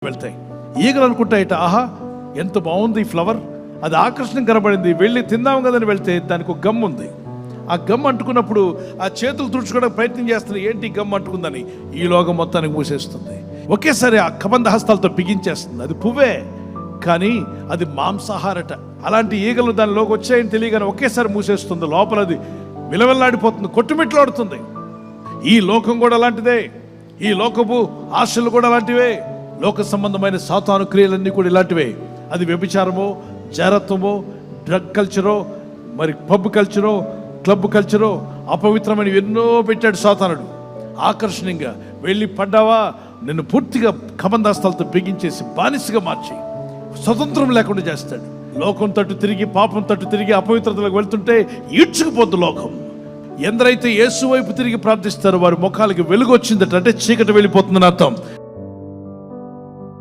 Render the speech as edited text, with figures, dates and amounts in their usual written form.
వెళ్తాయి. ఈగలు అనుకుంటాయిట, ఆహా ఎంత బాగుంది ఈ ఫ్లవర్, అది ఆకర్షణ కనబడింది, వెళ్ళి తిందాం కదని వెళ్తే దానికి ఒక గమ్ ఉంది. ఆ గమ్ అంటుకున్నప్పుడు ఆ చేతులు తుడుచుకోవడానికి ప్రయత్నం చేస్తుంది, ఏంటి గమ్ అంటుకుందని. ఈ లోకం మొత్తానికి మూసేస్తుంది. ఒకేసారి ఆ కబంధ హస్తాలతో బిగించేస్తుంది. అది పువ్వే కానీ అది మాంసాహారట. అలాంటి ఈగలు దానిలోకి వచ్చాయని తెలియగానే ఒకేసారి మూసేస్తుంది. లోపల అది విలవెల్లాడిపోతుంది, కొట్టుమిట్లాడుతుంది. ఈ లోకం కూడా అలాంటిదే. ఈ లోకపు ఆశలు కూడా అలాంటివే. లోక సంబంధమైన సాతాను క్రియలన్నీ కూడా ఇలాంటివే. అది వ్యభిచారమో, జారత్వమో, డ్రగ్ కల్చరో, మరి పబ్ కల్చరో, క్లబ్ కల్చరో, అపవిత్రమైన ఎన్నో పెట్టాడు సాతానుడు. ఆకర్షణీయంగా వెళ్ళి పడ్డావా, నిన్ను పూర్తిగా కబంధాస్తాలతో బిగించేసి బానిసగా మార్చి స్వతంత్రం లేకుండా చేస్తాడు. లోకం తట్టు తిరిగి, పాపం తట్టు తిరిగి అపవిత్రతలకు వెళ్తుంటే ఈడ్చుకుపోద్దు లోకం. ఎందరైతే యేసు వైపు తిరిగి ప్రార్థిస్తారో వారి ముఖాలకి వెలుగు వచ్చిందట, అంటే చీకటి వెళ్ళిపోతుందని అర్థం.